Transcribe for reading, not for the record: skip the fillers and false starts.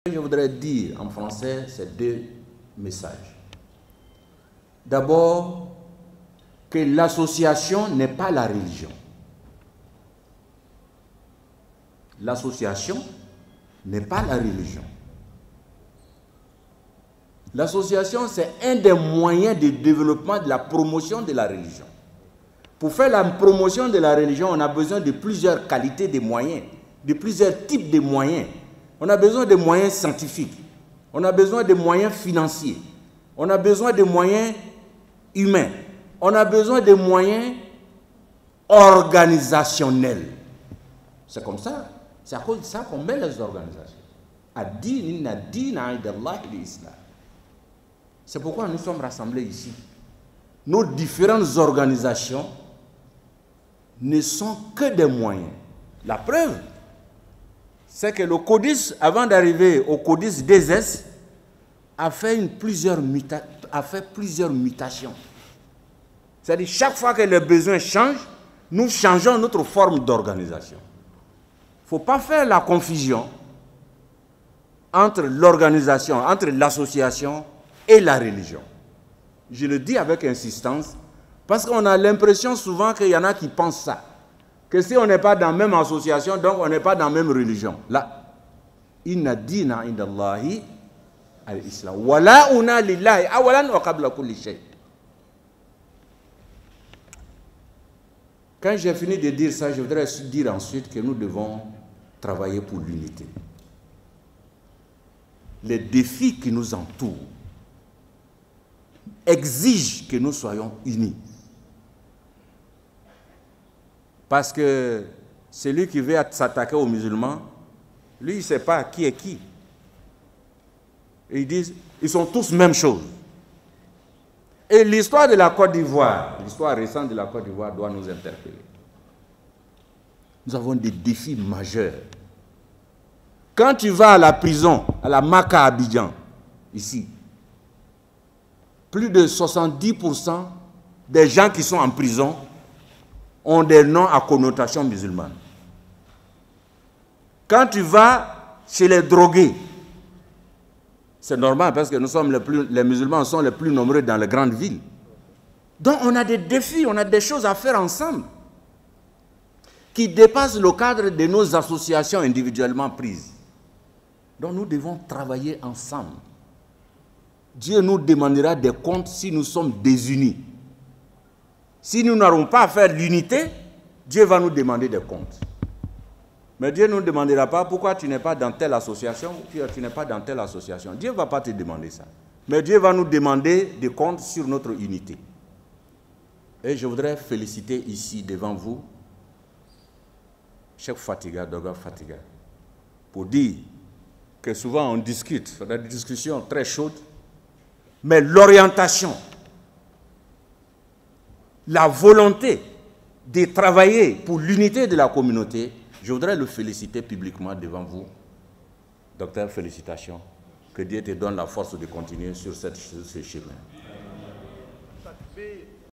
Je voudrais dire en français ces deux messages. D'abord, que l'association n'est pas la religion. L'association n'est pas la religion. L'association, c'est un des moyens de développement de la promotion de la religion. Pour faire la promotion de la religion, on a besoin de plusieurs qualités de moyens, de plusieurs types de moyens. On a besoin de moyens scientifiques, on a besoin de moyens financiers, on a besoin de moyens humains, on a besoin de moyens organisationnels. C'est comme ça, c'est à cause de ça qu'on met les organisations. C'est pourquoi nous sommes rassemblés ici. Nos différentes organisations ne sont que des moyens. La preuve, c'est que le CODIS, avant d'arriver au CODIS DSS, a fait plusieurs mutations. C'est-à-dire, chaque fois que les besoins changent, nous changeons notre forme d'organisation. Il ne faut pas faire la confusion entre l'organisation, entre l'association et la religion. Je le dis avec insistance, parce qu'on a l'impression souvent qu'il y en a qui pensent ça. Que si on n'est pas dans la même association, donc on n'est pas dans la même religion. Là, inna dina indallahi al-islam. Wala una lillahi awalan wa qabla kulli shay. Quand j'ai fini de dire ça, je voudrais dire ensuite que nous devons travailler pour l'unité. Les défis qui nous entourent exigent que nous soyons unis. Parce que celui qui veut s'attaquer aux musulmans, lui, il ne sait pas qui est qui. Et ils disent, ils sont tous même chose. Et l'histoire de la Côte d'Ivoire, l'histoire récente de la Côte d'Ivoire doit nous interpeller. Nous avons des défis majeurs. Quand tu vas à la prison, à la Maka Abidjan, ici, plus de 70% des gens qui sont en prison ont des noms à connotation musulmane. Quand tu vas chez les drogués, c'est normal parce que les musulmans sont les plus nombreux dans les grandes villes. Donc on a des défis, on a des choses à faire ensemble qui dépassent le cadre de nos associations individuellement prises. Donc nous devons travailler ensemble. Dieu nous demandera des comptes si nous sommes désunis. Si nous n'aurons pas à faire l'unité, Dieu va nous demander des comptes. Mais Dieu ne nous demandera pas pourquoi tu n'es pas dans telle association, tu n'es pas dans telle association. Dieu ne va pas te demander ça. Mais Dieu va nous demander des comptes sur notre unité. Et je voudrais féliciter ici devant vous, Cheikh Fatiga, Doga Fatiga, pour dire que souvent on discute, on a des discussions très chaudes, mais l'orientation, la volonté de travailler pour l'unité de la communauté, je voudrais le féliciter publiquement devant vous. Docteur, félicitations. Que Dieu te donne la force de continuer sur ce chemin.